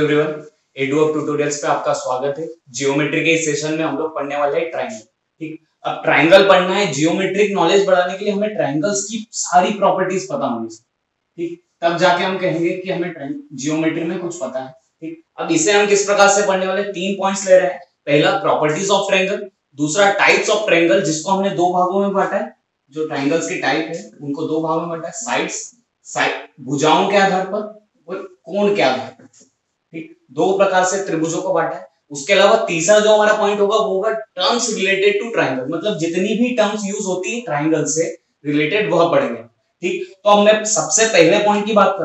Everyone, edu tutorials पे आपका स्वागत है। जियोमेट्री के इस सेशन में हम लोग पढ़ने वाले हैं ट्राइंगल। ठीक, अब ट्राइंगल पढ़ना है। जियोमेट्रिक नॉलेज बढ़ाने के लिए हमें ट्राइंगल्स की सारी प्रॉपर्टीज पता होनी चाहिए। ठीक, तब जाके हम कहेंगे कि हमें जियोमेट्री में कुछ पता है। ठीक, अब इसे हम किस प्रकार से पढ़ने वाले, 3 पॉइंट्स ले रहे हैं। पहला प्रॉपर्टीज ऑफ ट्राइंगल, दूसरा टाइप्स ऑफ ट्राइंगल जिसको हमने 2 भागों में बांटा है। जो ट्राइंगल्स के टाइप है उनको 2 भागों में बांटा है, साइड्स भुजाओं के आधार पर और कोण के आधार पर। ठीक, 2 प्रकार से त्रिभुजों को बांटा है। उसके अलावा तीसरा जो हमारा पॉइंट होगा वो होगा टर्म्स रिलेटेड टू ट्राइंगल, मतलब जितनी भी टर्म्स यूज होती है ट्राइंगल से रिलेटेड वह पढ़ेंगे। ठीक, तो अब मैं सबसे पहले पॉइंट की बात कर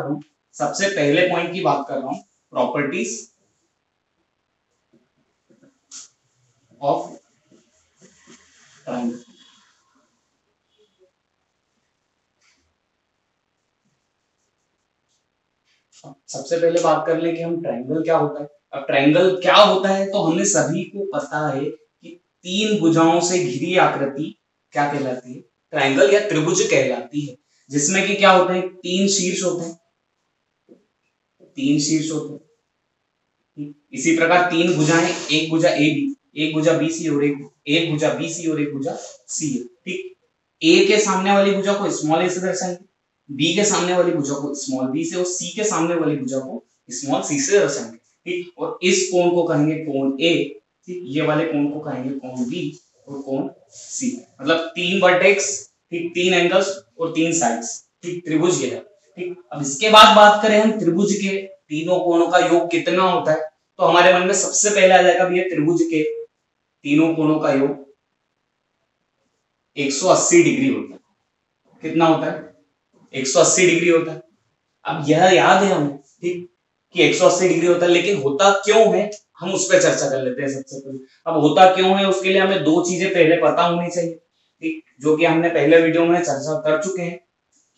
रहा हूं, प्रॉपर्टीज ऑफ ट्राइंगल। सबसे पहले बात कर लें कि हम ट्राइंगल क्या होता है। अब ट्राइंगल क्या होता है तो हमें सभी को पता है कि 3 भुजाओं से घिरी आकृति क्या कहलाती है, ट्राइंगल या त्रिभुज कहलाती है। जिसमें कि क्या होते हैं, 3 शीर्ष होते हैं, 3 शीर्ष होते हैं। इसी प्रकार 3 भुजाएं, एक भुजा ए बी, एक भुजा बी सी और एक भुजा बी सी और एक भुजा सी है। ठीक, ए के सामने वाली भुजा को स्मॉल ए से दर्शाएंगे, बी के सामने वाली भुजा को स्मॉल बी से और सी के सामने वाली भुजा को स्मॉल सी से दर्शाएंगे। ठीक, और इस कोण को कहेंगे कोण ए। ठीक, ये वाले कोण को कहेंगे कोण बी और कोण सी। मतलब 3 वर्टेक्स, ठीक, 3 एंगल्स और 3 साइड्स। ठीक, त्रिभुज ये है। ठीक, अब इसके बाद बात करें हम त्रिभुज के तीनों कोणों का योग कितना होता है, तो हमारे मन में सबसे पहले आ जाएगा भैया त्रिभुज के तीनों कोणों का योग 180 डिग्री होता है। कितना होता है? 180 डिग्री होता है। अब यह याद है हमें, ठीक, कि 180 डिग्री होता है, लेकिन होता क्यों है हम उस पर चर्चा कर लेते हैं सबसे पहले। अब होता क्यों है उसके लिए हमें 2 चीजें पहले पता होनी चाहिए, ठीक, जो कि हमने पहले वीडियो में चर्चा कर चुके हैं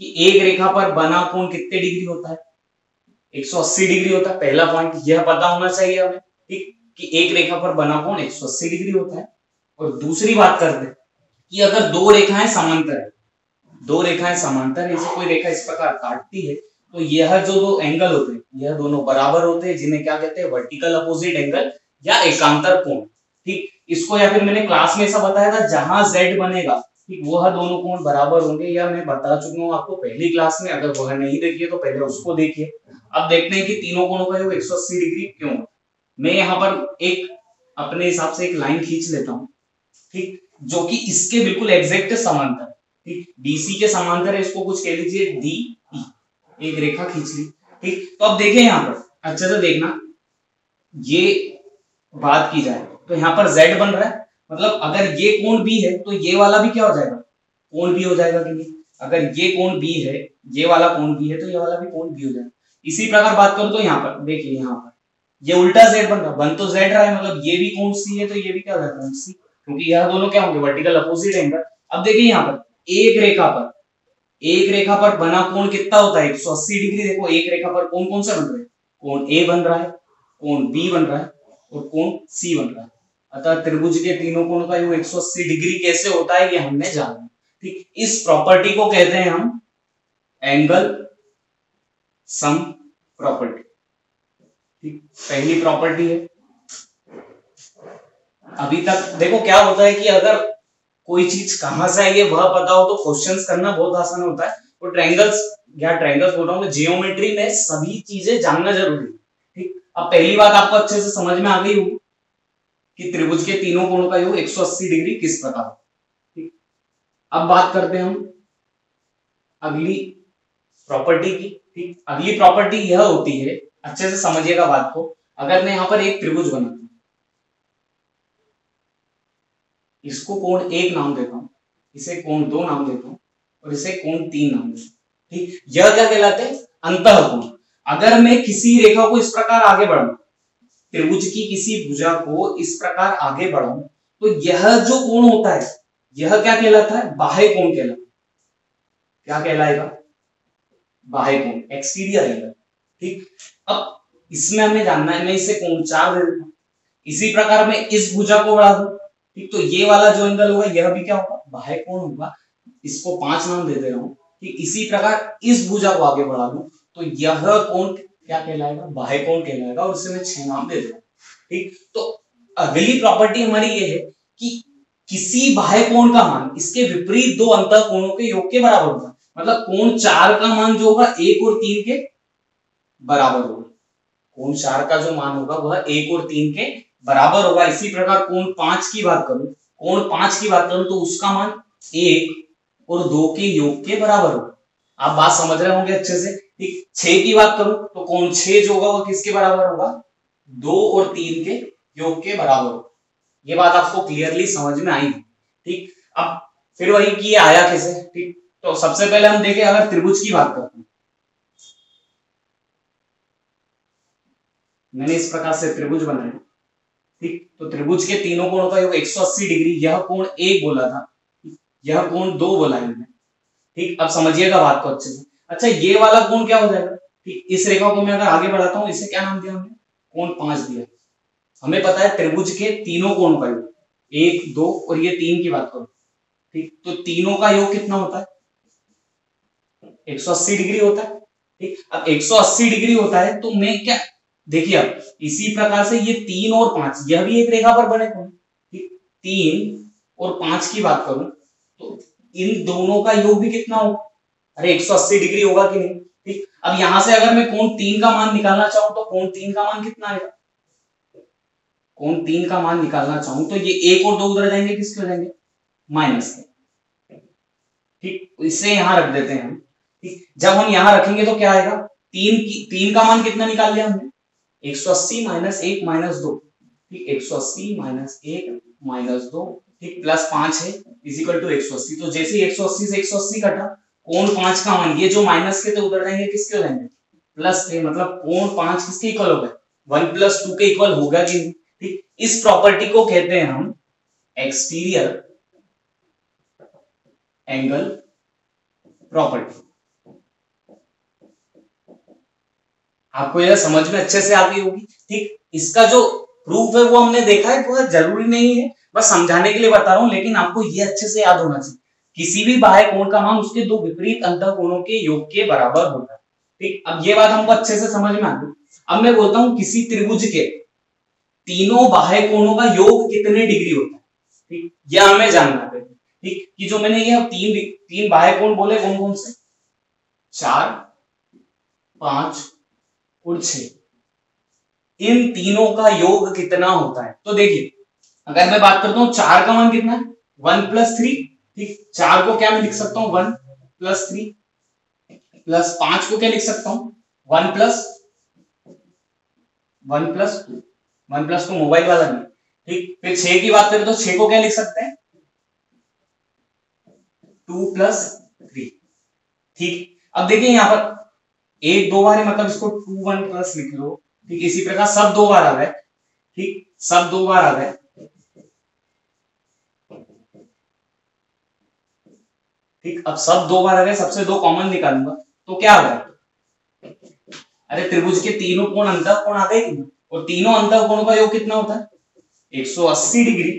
कि एक रेखा पर बना कोण कितने डिग्री होता है, 180 डिग्री होता है। पहला पॉइंट यह पता होना चाहिए हमें, ठीक, कि एक रेखा पर बना कोण 180 डिग्री होता है। और दूसरी बात करते हैं कि अगर 2 रेखाएं समांतर है, 2 रेखाएं समांतर है, कोई रेखा इस प्रकार काटती है, तो यह जो 2 एंगल होते हैं यह दोनों बराबर होते हैं, जिन्हें क्या कहते हैं, वर्टिकल अपोजिट एंगल या एकांतर कोण। ठीक, इसको या फिर मैंने क्लास में ऐसा बताया था, जहां z बनेगा, ठीक, वह दोनों कोण बराबर होंगे, या मैं बता चुका हूं आपको पहली क्लास में। अगर वह नहीं देखिए तो पहले उसको देखिए। अब देखते हैं कि तीनों कोणों का योग 180 डिग्री क्यों है। मैं यहाँ पर एक अपने हिसाब से एक लाइन खींच लेता हूँ, ठीक, जो कि इसके बिल्कुल एग्जैक्ट समांतर, ठीक, BC के समांतर है, इसको कुछ कह लीजिए DE। एक रेखा खींच ली। ठीक, तो अब देखें यहाँ पर अच्छे से देखना, ये बात की जाए तो यहाँ पर Z बन रहा है, मतलब अगर ये कोण B है तो ये वाला भी क्या हो जाएगा, कोण B हो जाएगा कि नहीं। अगर ये कोण B है, ये वाला कोण B है, तो ये वाला भी कोण B हो जाएगा। इसी प्रकार बात करूं तो यहाँ पर देखिए, यहाँ पर ये उल्टा Z बन रहा है, बन तो Z रहा है, मतलब ये भी कोण C है तो ये भी क्या होगा, कोण C, क्योंकि यह दोनों क्या होंगे, वर्टिकल अपोजिट एंगल। अब देखिए यहाँ पर एक रेखा पर बना कोण कितना होता है, 180 डिग्री। देखो एक रेखा पर कोण कौन सा बन रहा है, कोण A बन रहा है, कोण B बन रहा है और कोण C बन रहा है। अतः त्रिभुज के तीनों कोणों का योग 180 डिग्री कैसे होता है ये हमने जाना। ठीक, इस प्रॉपर्टी को कहते हैं हम एंगल सम प्रॉपर्टी। ठीक, पहली प्रॉपर्टी है। अभी तक देखो क्या होता है कि अगर कोई चीज कहां से आई है वह पता हो तो क्वेश्चंस करना बहुत आसान होता है। और ट्रायंगल्स बोल रहा हूँ, जियोमेट्री में सभी चीजें जानना जरूरी है। ठीक, अब पहली बात आपको अच्छे से समझ में आ गई होगी कि त्रिभुज के तीनों कोणों का योग 180 डिग्री किस प्रकार। ठीक, अब बात करते हैं हम अगली प्रॉपर्टी की। ठीक, अगली प्रॉपर्टी यह होती है, अच्छे से समझिएगा बात को। अगर मैं यहां पर एक त्रिभुज बनाता हूं, इसको कोण 1 नाम देता हूं, इसे कोण 2 नाम देता हूं और इसे कोण 3 नाम देता हूं। ठीक, यह क्या कहलाते हैं, अंतःकोण। अगर मैं किसी रेखा को इस प्रकार आगे बढ़ाऊं, त्रिभुज की किसी भुजा को इस प्रकार आगे बढ़ाऊं, तो यह जो कोण होता है यह क्या कहलाता है, बाह्य कोण कहलाता है। क्या कहलाएगा, बाह्य कोण, एक्सटीरियर एंगल। ठीक, अब इसमें हमें जानना है, मैं इसे कोण 4 दे देता हूं। इसी प्रकार मैं इस भुजा को बढ़ा दूं, ठीक, तो ये वाला जो एंगल होगा यह भी क्या होगा, बाह्य कोण होगा। इसको 5 नाम दे दे रहा हूं। ठीक, इसी प्रकार इस भुजा को आगे बढ़ा दूं तो यह कोण क्या कहलाएगा, बाह्य कोण कहलाएगा, और उसे मैं 6 नाम दे दूंगा। ठीक, तो अगली प्रॉपर्टी हमारी ये है कि किसी बाह्य कोण का मान इसके विपरीत दो अंतः कोणों के योग के बराबर होगा। मतलब कोण 4 का मान जो होगा 1 और 3 के बराबर होगा। कोण 4 का जो मान होगा वह 1 और 3 के बराबर होगा। इसी प्रकार कोण 5 की बात करूं, तो उसका मान 1 और 2 के योग के बराबर होगा। आप बात समझ रहे होंगे अच्छे से। ठीक, 6 की बात करूं तो कोण 6 जो होगा वह किसके बराबर होगा, 2 और 3 के योग के बराबर होगा। ये बात आपको क्लियरली समझ में आई। ठीक, अब फिर वही कि ये आया कैसे। ठीक, तो सबसे पहले हम देखें, अगर त्रिभुज की बात करते हैं, मैंने इस प्रकार से त्रिभुज बनाया। ठीक, तो त्रिभुज के तीनों कोणों का योग 180 डिग्री, यह कोण 1 बोला था, यह कोण 2 बोला है मैंने। ठीक, अब समझिएगा बात को अच्छे से। अच्छा, ये वाला कोण क्या हो जाएगा। ठीक, इस रेखा को मैं अगर आगे बढ़ाता हूं, इसे क्या नाम दिया हमने, कोण 5 दिया। हमें पता है त्रिभुज के तीनों कोणों का योग 1, 2 और ये 3 की बात करो। ठीक, तो तीनों का योग कितना होता है, 180 डिग्री होता है। ठीक, अब 180 डिग्री होता है तो मैं क्या, देखिए अब इसी प्रकार से ये 3 और 5 यह भी एक रेखा पर बने कोण। ठीक, 3 और 5 की बात करूं तो इन दोनों का योग भी कितना होगा, अरे 180 डिग्री होगा कि नहीं। ठीक, अब यहां से अगर मैं कोण 3 का मान निकालना चाहूं तो कोण 3 का मान कितना आएगा, कोण 3 का मान निकालना चाहूं तो ये 1 और 2 उधर जाएंगे, किसके हो जाएंगे, माइनस के। ठीक, इसे यहां रख देते हैं हम। ठीक, जब हम यहां रखेंगे तो क्या आएगा, 3 का मान कितना निकाल लिया हमने, 180 माइनस 1 माइनस 2। ठीक, 180 माइनस 1 माइनस 2, ठीक, प्लस 5 है इजिकल टू 180। तो जैसे 180 से 180 कटा, कोण 5 का मान ये जो माइनस के थे उधर जाएंगे, किसके हो जाएंगे, प्लस के। मतलब कोण 5 किसके इक्वल हो गए, 1 प्लस 2 के इक्वल होगा कि नहीं। ठीक, इस प्रॉपर्टी को कहते हैं हम एक्सटीरियर एंगल प्रॉपर्टी। आपको यह समझ में अच्छे से आ गई होगी। ठीक, इसका जो प्रूफ है वो हमने देखा है, वो जरूरी नहीं है, बस समझाने के लिए बता रहा हूं, लेकिन आपको ये अच्छे से याद होना चाहिए, किसी भी बाह्य कोण का मान उसके दो विपरीत अंतः कोणों के योग के बराबर होता है। ठीक, अब ये बात हमको अच्छे से समझ में आ गई। अब मैं बोलता हूं किसी त्रिभुज के तीनों बाह्य कोणों का योग कितने डिग्री होता है। ठीक, यह हमें जानना है। ठीक, कि जो मैंने ये तीन बाह्य कोण बोले कौन कौन से, 4, 5 और 6, इन तीनों का योग कितना होता है। तो देखिए, अगर मैं बात करता हूं 4 का मान कितना है, 1 प्लस 3। ठीक, 4 को क्या मैं लिख सकता हूं, 1 प्लस 3, प्लस 5 को क्या लिख सकता हूं, 1 प्लस 2, 1 प्लस 2 मोबाइल वाला नहीं। ठीक, फिर 6 की बात करें तो 6 को क्या लिख सकते हैं, 2 प्लस 3। ठीक, अब देखिए यहां पर 1 2 बार है, मतलब इसको 2 1 प्लस लिख लो। ठीक, इसी प्रकार सब 2 बार आ गए। ठीक, सब 2 बार आ गए। ठीक, अब सब 2 बार आ गए, सबसे 2 कॉमन निकालूंगा तो क्या आ गया, अरे त्रिभुज के तीनों कोण अंतः कोण आ गए, और तीनों अंतः कोणों का योग कितना होता है, 180 डिग्री।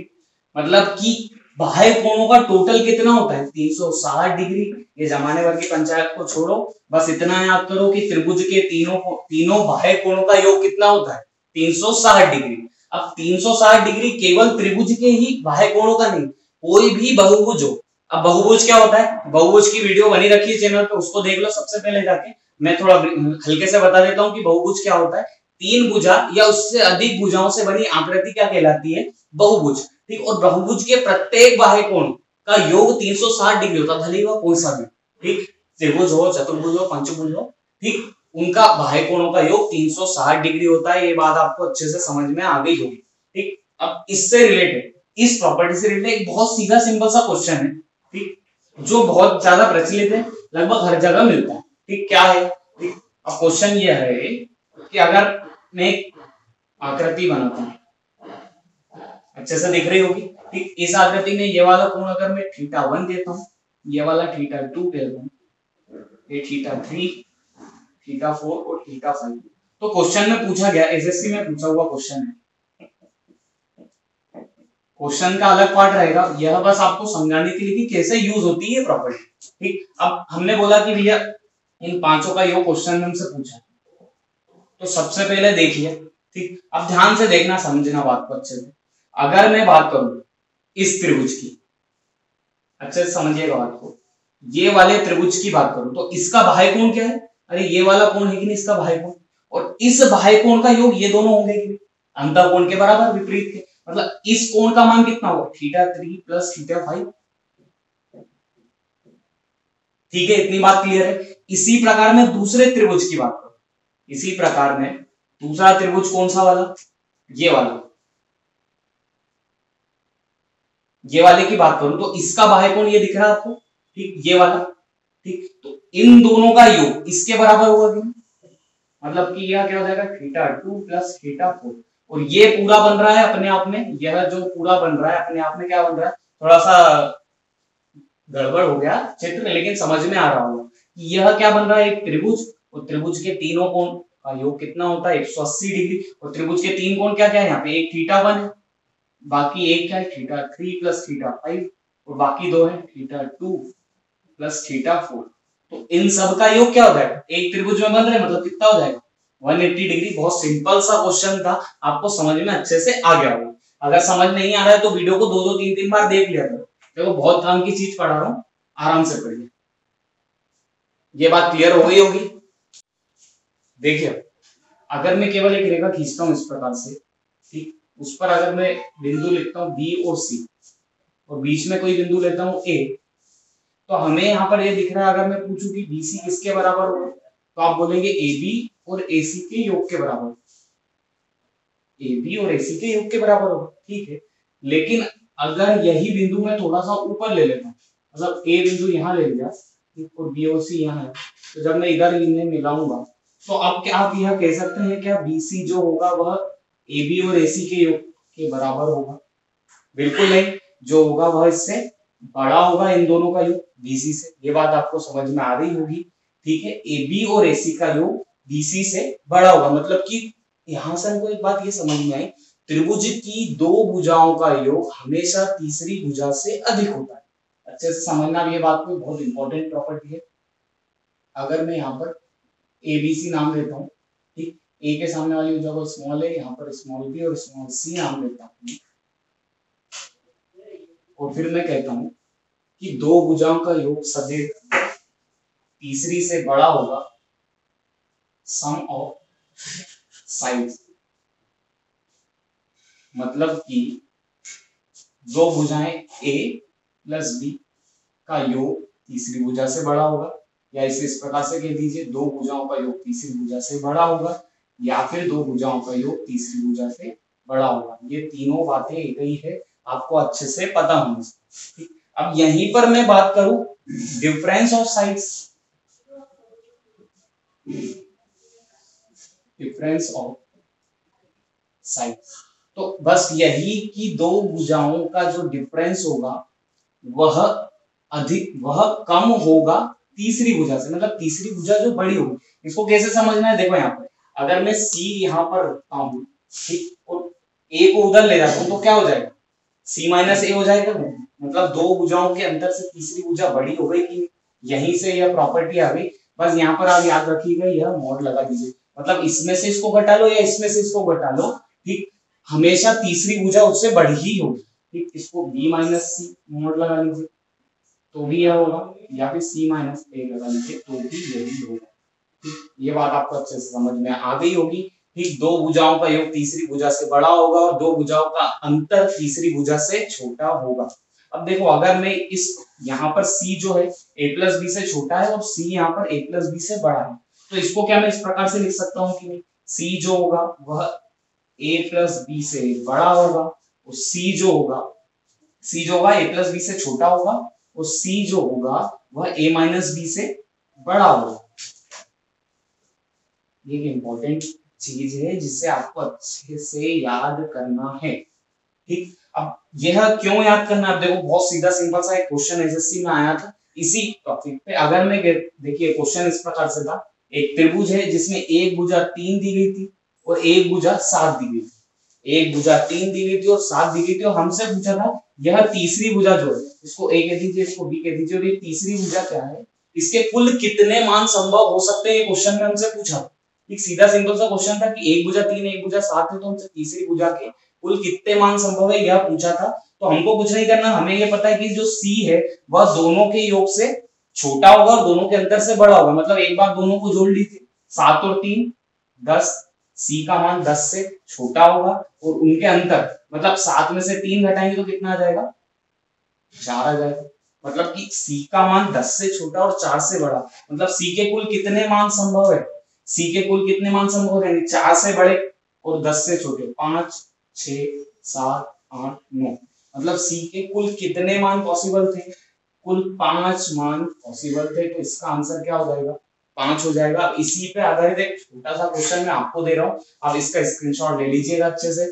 मतलब कि बाह्य कोणों का टोटल कितना होता है, 360 डिग्री। ये जमाने भर की पंचायत को छोड़ो, बस इतना याद करो कि त्रिभुज के तीनों बाह्य कोणों का योग कितना होता है, 360 डिग्री। अब 360 डिग्री केवल त्रिभुज के ही बाह्य कोणों का नहीं, कोई भी बहुभुज हो। अब बहुभुज क्या होता है, बहुभुज की वीडियो बनी रखी है चैनल पे, उसको देख लो सबसे पहले जाके। मैं थोड़ा हल्के से बता देता हूँ कि बहुभुज क्या होता है। 3 भुजा या उससे अधिक भुजाओं से बनी आकृति क्या कहलाती है, बहुभुज। ठीक, और बहुभुज के प्रत्येक बाह्य कोण का योग 360 डिग्री होता है, भले ही वह कोई सा भी। ठीक, त्रिभुज हो, चतुर्भुज हो, पंचभुज हो, ठीक, उनका बाह्य कोणों का योग 360 डिग्री होता है। ये बात आपको अच्छे से समझ में आ गई होगी। ठीक, अब इससे रिलेटेड, इस प्रॉपर्टी से रिलेटेड एक बहुत सीधा सिंपल सा क्वेश्चन है। ठीक, जो बहुत ज्यादा प्रचलित है, लगभग हर जगह मिलता है। ठीक, क्या है, ठीक, अब क्वेश्चन ये है कि अगर मैं आकृति बनाता हूं, अच्छे से दिख रही होगी। ठीक, इस आकृति में ये वाला कोण अगर मैं θ1 देता हूं, ये वाला θ2 देता हूं, ये θ3, θ4 और θ5। तो क्वेश्चन में पूछा गया, एसएससी में पूछा हुआ क्वेश्चन है, क्वेश्चन का अलग पार्ट रहेगा, यह बस आपको समझाने के लिए कि कैसे यूज होती है प्रॉपर्टी। ठीक, अब हमने बोला कि भैया इन पांचों का योग क्वेश्चन में हमसे पूछा, तो सबसे पहले देखिए, ठीक, अब ध्यान से देखना, समझना बात को अच्छे से। अगर मैं बात करूं इस त्रिभुज की, अच्छे से समझिएगा बात को, ये वाले त्रिभुज की बात करूं तो इसका बाह्य कोण क्या है? अरे ये वाला कोण है कि नहीं इसका बाह्य कोण, और इस बाह्य कोण का योग ये दोनों होंगे कि नहीं? अंतः कोण के बराबर, विपरीत के, मतलब इस कोण का मान कितना होगा? θ3 प्लस θ5। ठीक है, इतनी बात क्लियर है। इसी प्रकार में दूसरे त्रिभुज की बात करूं, इसी प्रकार में दूसरा त्रिभुज कौन सा वाला? ये वाला, ये वाले की बात करूं तो इसका बाह्य कोण ये दिख रहा है आपको, ठीक, ये वाला, ठीक, तो इन दोनों का योग इसके बराबर होगा कि नहीं? मतलब कि यह क्या हो जाएगा? θ2 प्लस θ4, और ये पूरा बन रहा है अपने आप में, यह जो पूरा बन रहा है अपने आप में क्या बन रहा है? थोड़ा सा गड़बड़ हो गया चित्र, लेकिन समझ में आ रहा होगा कि यह क्या बन रहा है? एक त्रिभुज, और त्रिभुज के तीनों कोण का योग कितना होता है? 180 डिग्री, और त्रिभुज के तीन कोण क्या क्या है यहाँ पे? एक θ1 है, बाकी एक क्या है? θ3 प्लस θ5, और बाकी दो है θ2 प्लस θ4। तो इन सब का योग क्या हो जाएगा? एक त्रिभुज में बन रहे, मतलब कितना हो जाएगा? 180 डिग्री। बहुत सिंपल सा क्वेश्चन था, आपको समझ में अच्छे से आ गया होगा। अगर समझ नहीं आ रहा है तो वीडियो को 2-2 3-3 बार देख लिया करो। देखो बहुत काम की चीज पढ़ा रहा हूँ, आराम से पढ़िए। ये बात क्लियर हो गई होगी। देखिए, अगर मैं केवल एक रेखा खींचता हूँ इस प्रकार से, ठीक, उस पर अगर मैं बिंदु लिखता हूँ बी और सी, और बीच में कोई बिंदु लेता हूँ ए, तो हमें यहाँ पर ये दिख रहा है, अगर मैं पूछूं कि बीसी किसके बराबर होगा, तो आप बोलेंगे ए बी और एसी के योग के बराबर, ए बी और एसी के योग के बराबर होगा, ठीक है। लेकिन अगर यही बिंदु मैं थोड़ा सा ऊपर ले लेता हूँ, मतलब ए बिंदु यहाँ ले लिया और बी और सी यहाँ है, तो जब मैं इधर इन्हें मिलाऊंगा तो अब क्या आप यह कह सकते हैं क्या बीसी जो होगा वह ए बी और एसी के योग के बराबर होगा? बिल्कुल नहीं, जो होगा वह इससे बड़ा होगा, इन दोनों का योग बीसी से। ये बात आपको समझ में आ रही होगी, ठीक है। ए बी और एसी का योग बीसी से बड़ा होगा, मतलब कि यहां से हमको एक बात ये समझ में आई, त्रिभुज की दो भुजाओं का योग हमेशा तीसरी भुजा से अधिक होता है। अच्छे से समझना, ये बात कोई बहुत इंपॉर्टेंट प्रॉपर्टी है। अगर मैं यहाँ पर एबीसी नाम लेता हूँ, ठीक, ए के सामने वाली भुजा को स्मॉल ए, यहाँ पर स्मॉल बी और स्मॉल सी नाम लेता हूँ, और फिर मैं कहता हूँ कि दो भुजाओं का योग सदैव तीसरी से बड़ा होगा, सम ऑफ साइड्स। मतलब कि दो भुजाएं ए प्लस बी का योग तीसरी भुजा से बड़ा होगा, या इसे इस प्रकार से कह दीजिए, दो भुजाओं का योग तीसरी भुजा से बड़ा होगा, या फिर दो भुजाओं का योग तीसरी भुजा से बड़ा होगा। ये तीनों बातें एक ही है, आपको अच्छे से पता होना चाहिए। अब यहीं पर मैं बात करूं difference of sides, difference of sides, तो बस यही कि दो भुजाओं का जो डिफरेंस होगा वह अधिक, वह कम होगा तीसरी भुजा से, मतलब तीसरी भुजा जो बड़ी होगी। इसको कैसे समझना है? देखो यहाँ पर अगर मैं सी यहाँ पर रखता हूँ, ठीक, और ए को उधर ले जाता हूँ, तो क्या हो जाएगा? सी माइनस ए हो जाएगा, मतलब दो भुजाओं के अंतर से तीसरी भुजा बड़ी हो गई कि यहीं से यह प्रॉपर्टी आ गई। बस यहाँ पर आप याद रखिएगा, यह मोड लगा दीजिए, मतलब इसमें से इसको घटा लो या इसमें से इसको घटा लो, ठीक, हमेशा तीसरी भुजा उससे बड़ी ही होगी, ठीक। इसको बी माइनस सी मोड लगा लीजिए तो भी यह होगा, या फिर सी माइनस ए लगा लीजिए तो भी यही होगा, ठीक। ये बात आपको अच्छे से समझ में आ गई होगी, ठीक। दो भुजाओं का योग तीसरी भुजा से बड़ा होगा और दो भुजाओं का अंतर तीसरी भुजा से छोटा होगा। अब देखो, अगर मैं इस यहाँ पर सी जो है a प्लस बी से छोटा है और सी यहाँ पर a प्लस बी से बड़ा है, तो इसको क्या मैं इस प्रकार से लिख सकता हूँ कि सी जो होगा वह a प्लस बी से बड़ा होगा, और सी जो होगा a प्लस बी से छोटा होगा, और सी जो होगा वह a माइनस बी से बड़ा होगा। ये एक इंपॉर्टेंट चीज है जिसे आपको अच्छे से याद करना है, ठीक। अब यह क्यों याद करना है? देखो बहुत सीधा सिंपल सा एक क्वेश्चन एसएससी में आया था इसी टॉपिक पे। अगर मैं देखिए क्वेश्चन इस प्रकार से था, एक त्रिभुज है जिसमें एक भुजा 3 दी गई थी और एक भुजा 7 दी गई थी, एक भुजा 3 दी गई थी और 7 दी गई थी, और हमसे पूछा था यह तीसरी भुजा जो है, इसको ए कह दीजिए, इसको बी कह दीजिए, और ये तीसरी भुजा क्या है, इसके कुल कितने मान संभव हो सकते हैं, ये क्वेश्चन में हमसे पूछा। एक सीधा सिंपल सा क्वेश्चन था कि एक भुजा 3 एक भुजा 7 है तो हमसे तीसरी भुजा के कुल कितने मान संभव है यह पूछा था। तो हमको कुछ नहीं करना, हमें ये पता है कि जो C है वह दोनों के योग से छोटा होगा और दोनों के अंतर से बड़ा होगा। मतलब एक बार दोनों को जोड़ लीजिए, 7 और 3 10, C का मान 10 से छोटा होगा और उनके अंतर मतलब 7 में से 3 घटाएंगे तो कितना आ जाएगा, 4 आ जाएगा। मतलब कि C का मान 10 से छोटा और 4 से बड़ा, मतलब C के कुल कितने मान संभव है, C के कुल कितने मान संभव है, 4 से बड़े और 10 से छोटे, 5 6 7 8 9, मतलब C के कुल कितने मान पॉसिबल थे, कुल 5 मान पॉसिबल थे। तो इसका आंसर क्या हो जाएगा, 5 हो जाएगा। अब इसी पे आधारित एक छोटा सा क्वेश्चन मैं आपको दे रहा हूं, आप इसका स्क्रीनशॉट ले लीजिएगा अच्छे से।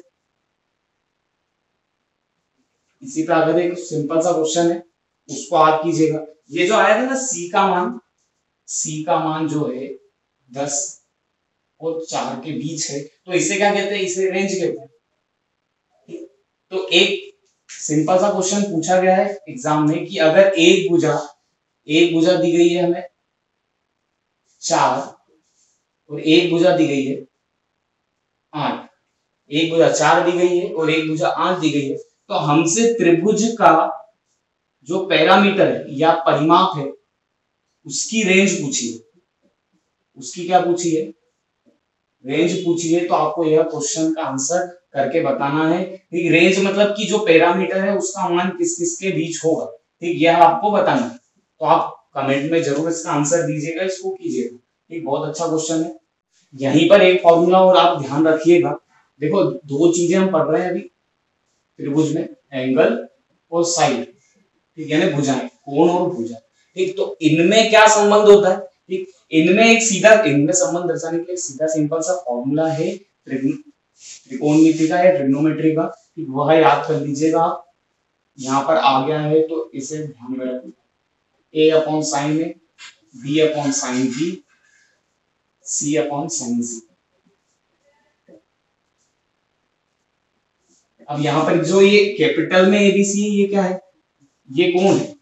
इसी पे आधारित एक सिंपल सा क्वेश्चन है, उसको आप कीजिएगा। ये जो आया था ना C का मान जो है 10 और 4 के बीच है, तो इसे क्या कहते हैं, इसे रेंज कहते हैं। तो एक सिंपल सा क्वेश्चन पूछा गया है एग्जाम में कि अगर एक भुजा दी गई है हमें 4 और एक भुजा दी गई है 8, एक भुजा 4 दी गई है और एक भुजा 8 दी गई है, तो हमसे त्रिभुज का जो पैरामीटर है या परिमाप है उसकी रेंज पूछी है, उसकी क्या पूछी है, रेंज पूछी है। तो आपको यह क्वेश्चन का आंसर करके बताना है। ठीक, रेंज मतलब कि जो पैरामीटर है उसका मान किस किस के बीच होगा, ठीक, यह आपको बताना है। तो आप कमेंट में जरूर इसका आंसर दीजिएगा, इसको कीजिएगा। ठीक, बहुत अच्छा क्वेश्चन है। यहीं पर एक फॉर्मूला और आप ध्यान रखिएगा, देखो दो चीजें हम पढ़ रहे हैं अभी त्रिभुज में, एंगल और साइड, ठीक, यानी भुजाएं, कोण और भुजा। ठीक, तो इनमें क्या संबंध होता है, ठीक, इनमें एक सीधा, इनमें संबंध दर्शाने के लिए सीधा सिंपल सा फॉर्मूला है त्रिकोणमिति का या ट्रिग्नोमेट्री का, ठीक, वह याद कर लीजिएगा आप। यहाँ पर आ गया है तो इसे ध्यान में रखिए, a upon sine A, b upon sine B, c upon sine C. अब यहाँ पर जो ये कैपिटल में एबीसी है ये क्या है, ये कोण है,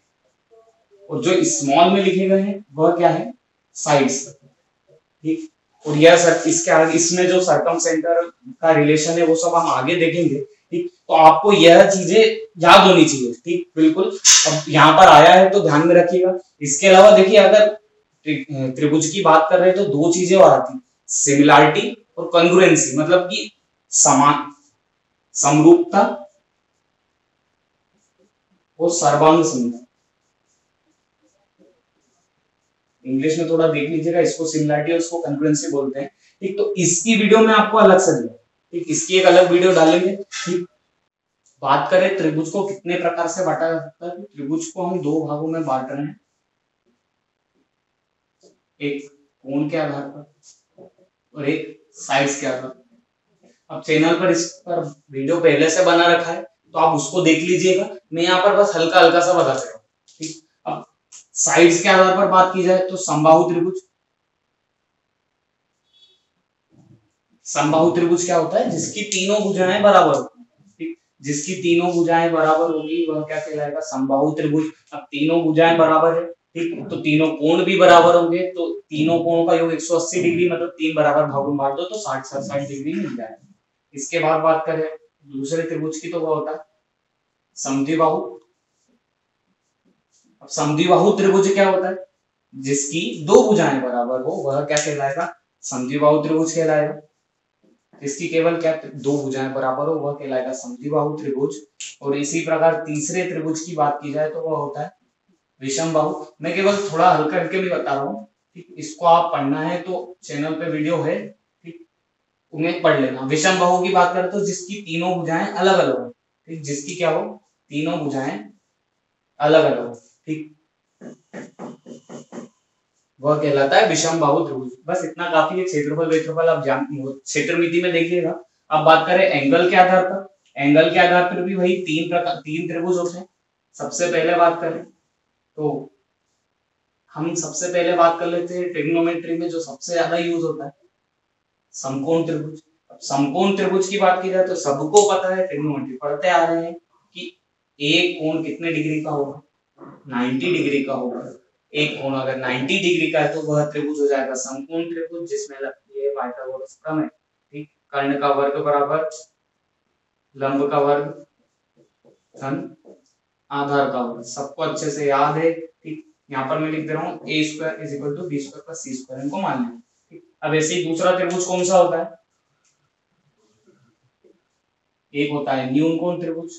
और जो स्मॉल में लिखे गए हैं वह क्या है, साइड्स। ठीक, और यह सर इसके आगे इसमें जो सर्कम सेंटर का रिलेशन है वो सब हम आगे देखेंगे। ठीक, तो आपको यह चीजें याद होनी चाहिए। ठीक, बिल्कुल। अब यहाँ पर आया है तो ध्यान में रखिएगा। इसके अलावा देखिए अगर त्रिभुज की बात कर रहे हैं तो दो चीजें और आती, सिमिलैरिटी और कॉन्ग्रुएंसी, मतलब कि समान, समरूपता और सर्वांग समता। इंग्लिश में थोड़ा देख लीजिएगा, इसको सिमिलैरिटी और इसको कॉन्ग्रुएंसी बोलते हैं। ठीक, तो इसकी वीडियो में आपको अलग से दिया, ठीक, इसकी एक अलग वीडियो डालेंगे। ठीक, बात करें त्रिभुज को कितने प्रकार से बांटा जा सकता है, तो त्रिभुज को हम दो भागों में बांट रहे हैं, एक कोण के आधार पर और एक साइड्स के आधार पर। अब चैनल पर इस पर वीडियो पहले से बना रखा है तो आप उसको देख लीजिएगा, मैं यहाँ पर बस हल्का हल्का सा बता रहा हूँ। ठीक, अब साइड्स के आधार पर बात की जाए तो समबाहु त्रिभुज, समबाहु त्रिभुज क्या होता है, जिसकी तीनों भुजाएं बराबर होती हैं। ठीक, जिसकी तीनों भुजाएं बराबर होगी वह क्या कहलाएगा, समबाहु त्रिभुज। अब तीनों भुजाएं बराबर है, ठीक, तो तीनों कोण भी बराबर होंगे, तो तीनों कोणों का योग 180 डिग्री, मतलब तीन बराबर भागों में बांट दो तो 60 डिग्री मिल जाएगा। इसके बाद बात करें दूसरे त्रिभुज की तो वह होता है समद्विबाहु। अब समद्विबाहु त्रिभुज क्या होता है, जिसकी दो भुजाएं बराबर हो वह क्या कहलाएगा, समद्विबाहु त्रिभुज कहलाएगा। इसकी केवल क्या दो भुजाएं बराबर हो वह कहलाएगा समद्विबाहु त्रिभुज। और इसी प्रकार तीसरे त्रिभुज की बात की जाए तो वह होता है विषमबाहु। मैं केवल थोड़ा हल्का हल्के में बता रहा हूँ, ठीक, इसको आप पढ़ना है तो चैनल पे वीडियो है, ठीक, उन्हें पढ़ लेना। विषमबाहु की बात करें तो जिसकी तीनों भुजाएं अलग अलग हो, ठीक, जिसकी क्या हो, तीनों भुजाएं अलग अलग हो, ठीक, वह कहलाता है विषमबाहु त्रिभुज। बस इतना काफी है, क्षेत्रफल वेत्रफल आप जानते हो, क्षेत्रमिति में देखिएगा। अब बात करें एंगल के आधार पर, एंगल के आधार पर भी वही तीन त्रिभुज होते हैं। सबसे पहले बात करें तो हम सबसे पहले बात कर लेते हैं ट्रिग्नोमेट्री में जो सबसे ज्यादा यूज होता है समकोण त्रिभुज। अब समकोण त्रिभुज की बात की जाए तो सबको पता है, ट्रिग्नोमेट्री पढ़ते आ रहे हैं कि एक कोण कितने डिग्री का होगा, 90 डिग्री का होगा। एक कोण अगर 90 डिग्री का है तो वह त्रिभुज हो जाएगा समकोण त्रिभुज, जिसमें लगती है पाइथागोरस प्रमेय। ठीक, कर्ण का वर्ग बराबर लंब का वर्ग धन आधार का वर्ग, सबको अच्छे से याद है। ठीक, यहाँ पर मैं लिख दे रहा हूँ A square is equal to B square plus C square, इनको मान लें। ठीक, अब ऐसे ही दूसरा त्रिभुज कौन सा होता है, एक होता है न्यून कोण त्रिभुज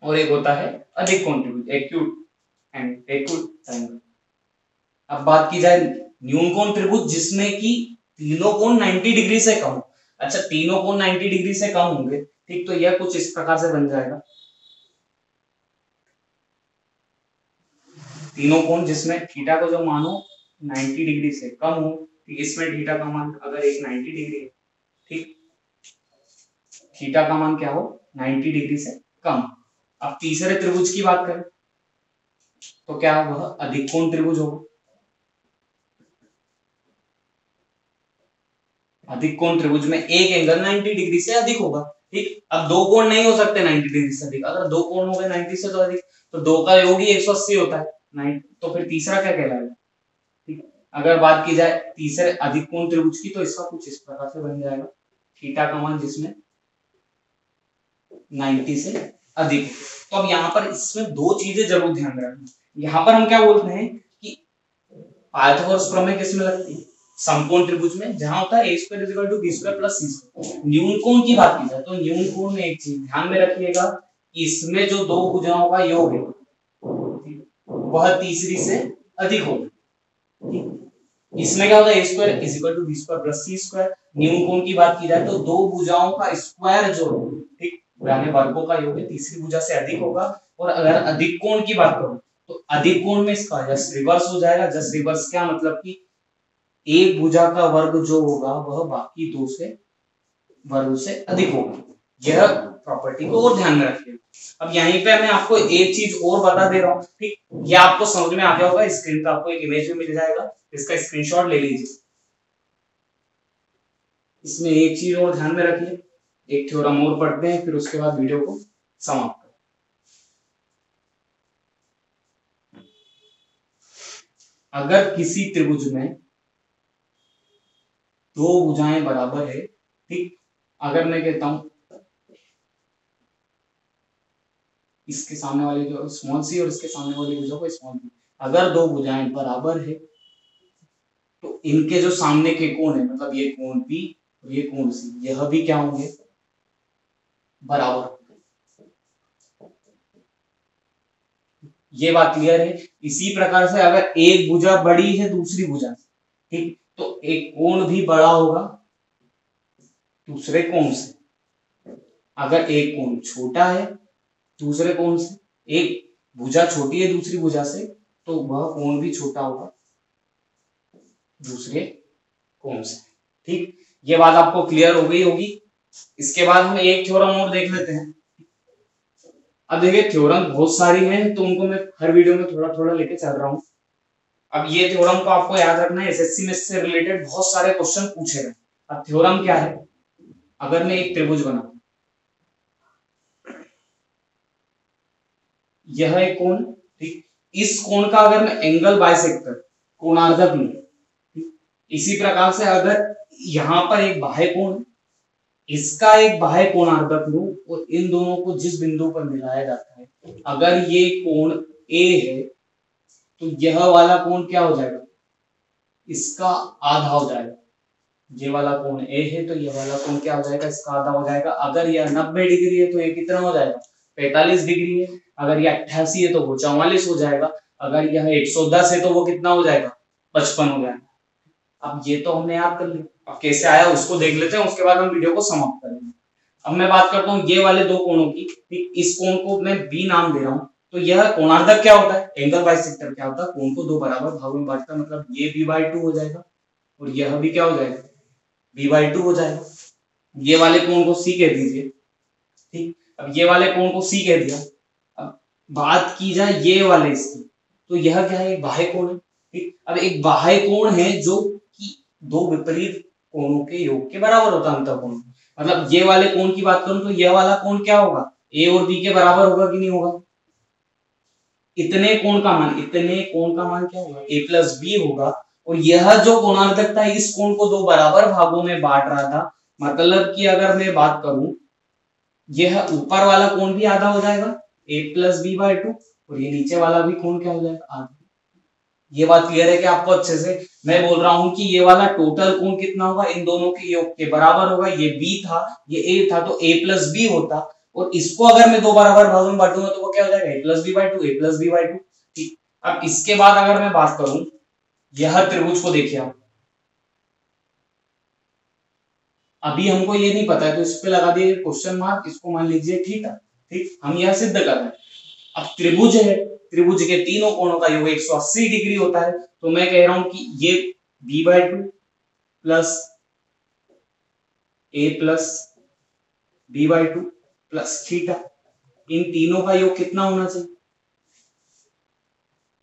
और एक होता है अधिक कोण त्रिभुज, एक्यूट ट्रायंगल। अब बात की जाए न्यून कोण त्रिभुज जिसमें कि तीनों कोण 90 डिग्री से कम। अच्छा, तीनों कोण 90 डिग्री से कम होंगे, ठीक, तो यह कुछ इस प्रकार से बन जाएगा। तीनों कोण जिसमें थीटा का जो मान हो 90 डिग्री से कम हो, ठीक, इसमें थीटा का मान अगर एक 90 डिग्री है, ठीक, थीटा का मान क्या हो 90 डिग्री से कम। अब तीसरे त्रिभुज की बात करें तो क्या वह अधिक कोण त्रिभुज होगा। अधिक कोण त्रिभुज में एक एंगल 90 डिग्री से अधिक होगा। ठीक, अब दो कोण नहीं हो सकते 90 डिग्री से अधिक, अगर दो कोण हो गए 90 से तो अधिक तो दो का योग ही 180 होता है, 90, तो फिर तीसरा क्या कहलाएगा। ठीक, अगर बात की जाए तीसरे अधिक कोण त्रिभुज की तो इसका कुछ इस प्रकार से बन जाएगा, थीटा का मान जिसमें 90 से अधिक है। तो अब यहाँ पर इसमें दो चीजें जरूर ध्यान में रखना। यहाँ पर हम क्या बोलते हैं कि पाइथागोरस प्रमेय किसमें लगती है, समकोण त्रिभुज में, जहां होता है a square is equal to b square plus c square. न्यून कोण की बात की जाए तो न्यून कोण में एक चीज ध्यान में रखिएगा, इसमें जो दो भुजाओं का योग है वह तीसरी से अधिक होगा। इसमें क्या होता है a square is equal to b square plus c square. न्यून कोण की बात की जाए तो दो भुजाओं का स्क्वायर जो है, ठीक, यानी वर्गों का योग तीसरी भुजा से अधिक होगा। और अगर अधिक कोण की बात करूं तो अधिक कोण में इसका जस्ट रिवर्स हो जाएगा। जस्ट रिवर्स क्या मतलब कि एक भुजा का वर्ग जो होगा वह बाकी दो से वर्ग से अधिक होगा। यह प्रॉपर्टी को और ध्यान में रखिए। अब यहीं पे मैं आपको एक चीज और बता दे रहा हूं, ठीक, ये आपको समझ में आ गया होगा, स्क्रीन पे आपको एक इमेज में मिल जाएगा, इसका स्क्रीनशॉट ले लीजिए। इसमें एक चीज और ध्यान में रखिए, एक थ्योरम और पढ़ते हैं फिर उसके बाद वीडियो को समाप्त करें। अगर किसी त्रिभुज में दो भुजाएं बराबर है, ठीक, अगर मैं कहता हूं इसके सामने वाले जो स्मॉल सी और इसके सामने वाली भुजा को स्मॉल बी, अगर दो भुजाएं बराबर है तो इनके जो सामने के कोण है, मतलब ये कोण बी और ये कोण सी, यह भी क्या होंगे बराबर। ये बात क्लियर है। इसी प्रकार से अगर एक भुजा बड़ी है दूसरी भुजा से, ठीक, तो एक कोण भी बड़ा होगा दूसरे कोण से। अगर एक कोण छोटा है दूसरे कोण से, एक भुजा छोटी है दूसरी भुजा से, तो वह कोण भी छोटा होगा दूसरे कोण से। ठीक, ये बात आपको क्लियर हो गई होगी। इसके बाद हम एक थ्योरम और देख लेते हैं। अब देखिए थ्योरम बहुत सारी हैं तो उनको मैं हर वीडियो में थोड़ा थोड़ा लेके चल रहा हूं। अब ये थ्योरम को आपको याद रखना है, एसएससी में इससे रिलेटेड बहुत सारे क्वेश्चन पूछे गए। अब थ्योरम क्या है, अगर मैं एक त्रिभुज बनाऊं, यह एक कोण, ठीक, इस कोण का अगर मैं एंगल बाइसेक्टर कोणार्धक लूं, ठीक, इसी प्रकार से अगर यहां पर एक बाह्य कोण, इसका एक बाह्य कोणार्धक लूं और इन दोनों को जिस बिंदु पर मिलाया जाता है, अगर ये कोण ए है तो यह वाला कोण क्या हो जाएगा, इसका आधा हो जाएगा। ये वाला कोण ए है तो यह वाला कोण क्या हो जाएगा, इसका आधा हो जाएगा। अगर यह 90 डिग्री है तो ये कितना हो जाएगा 45 डिग्री है। अगर यह 88 है तो वो 44 हो जाएगा। अगर यह 110 है तो वो कितना हो जाएगा 55 हो जाएगा। अब ये तो हमने याद कर लिया, अब कैसे आया उसको देख लेते हैं, उसके बाद हम वीडियो को समाप्त करेंगे। अब मैं बात करता हूँ ये वाले दो कोणों की, ठीक, इस कोण को मैं बी नाम दे रहा हूँ। तो यह कोणार्धक क्या होता है, एंगल बाइसेक्टर क्या होता है, कोण को दो बराबर भागों में बांटता है, मतलब ये b/2 हो जाएगा और यह भी क्या हो जाएगा b/2 हो जाएगा। ये वाले कोण को c कह दीजिए, ठीक, अब ये वाले कोण को c कह दिया। अब बात की जाए ये वाले इसकी, तो यह क्या है, एक बाह्य कोण है, ठीक। अब एक बाह्य कोण है जो कि दो विपरीत कोणों के योग के बराबर होता है, अंतःकोण। मतलब ये वाले कोण की बात करूं तो यह वाला कोण क्या होगा, ए और बी के बराबर होगा कि नहीं होगा। इतने कोण का मान क्या होगा, a प्लस बी होगा और यह जो कोणार्धक था इस कोण को दो बराबर भागों में बांट रहा था। मतलब कि अगर मैं बात करूं, यह ऊपर वाला कोण भी आधा हो जाएगा a plus B by two, और ये नीचे वाला भी कोण क्या हो जाएगा, आधा। ये बात क्लियर है कि आपको अच्छे से? मैं बोल रहा हूं कि ये वाला टोटल कोण कितना होगा, इन दोनों के योग के बराबर होगा। ये b था, ये a था, तो a प्लस बी होता, और इसको अगर मैं दो बराबर भागों में बांटूंगा तो वो क्या हो जाएगा, a plus B by two, a plus B by two. ठीक, अब इसके बाद अगर मैं बात करूं, यह त्रिभुज को देखिए आप, अभी हमको ये नहीं पता है तो इस पे लगा दिए क्वेश्चन मार्क, इसको मान लीजिए थीटा। ठीक, हम यह सिद्ध कर रहे हैं। अब त्रिभुज है, त्रिभुज के तीनों कोणों का योग 180 डिग्री होता है, तो मैं कह रहा हूं कि ये b by two plus a plus B by two plus theta, इन तीनों का योग कितना होना चाहिए,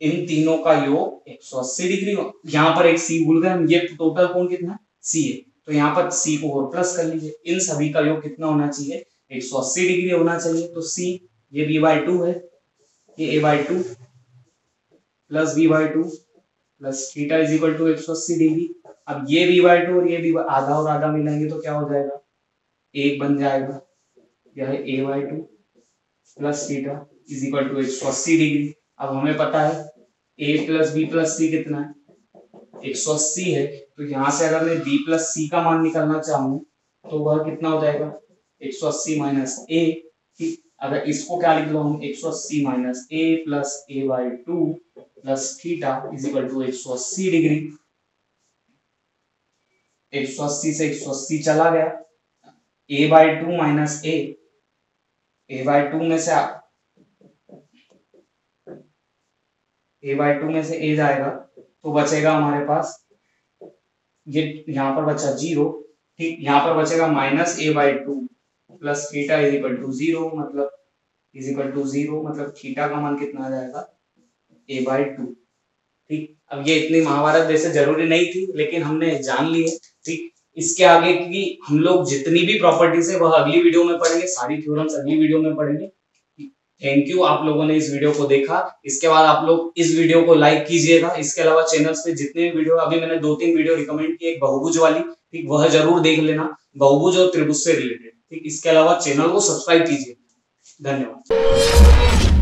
इन तीनों का योग 180 डिग्री हो। यहाँ पर एक c भूल गए हम, ये टोटल कोण कितना c है, तो यहाँ पर c को और प्लस कर लीजिए। इन सभी का योग कितना होना चाहिए, 180 डिग्री होना चाहिए। तो c, ये b बाई टू है, ये a by two plus b by two plus theta is equal to 180 degree. अब ये b बाई टू और ये b आधा और आधा मिलाएंगे तो क्या हो जाएगा, एक बन जाएगा। यह है a by two plus theta is equal to 180 degree. अब हमें पता है a plus B plus C कितना है, 180 है, तो यहाँ से अगर मैं b प्लस सी का मान निकालना चाहूँ तो वह कितना हो जाएगा, 180 माइनस a। ठीक, अगर इसको क्या लिख लो हम, 180 minus a plus a by two plus theta is equal to 180 degree. 180 से 180 चला गया, a by two minus a by two में से a बाई टू में से a जाएगा तो बचेगा हमारे पास, ये यहाँ पर बचा 0। ठीक, यहाँ पर बचेगा minus a by two plus theta is equal to 0, मतलब इज इक्वल टू 0, मतलब थीटा का मान कितना आ जाएगा, a बाई टू। ठीक, अब ये इतनी महाभारत जैसे जरूरी नहीं थी लेकिन हमने जान ली है। ठीक, इसके आगे की हम लोग जितनी भी प्रॉपर्टीज है वह अगली वीडियो में पढ़ेंगे, सारी थ्योरम्स अगली वीडियो में पढ़ेंगे। थैंक यू, आप लोगों ने इस वीडियो को देखा। इसके बाद आप लोग इस वीडियो को लाइक कीजिएगा। इसके अलावा चैनल्स पे जितने भी वीडियो, अभी मैंने 2-3 वीडियो रिकमेंड किए, एक बहुभुज वाली, ठीक, वह जरूर देख लेना, बहुभुज और त्रिभुज से रिलेटेड। ठीक, इसके अलावा चैनल को सब्सक्राइब कीजिए। धन्यवाद।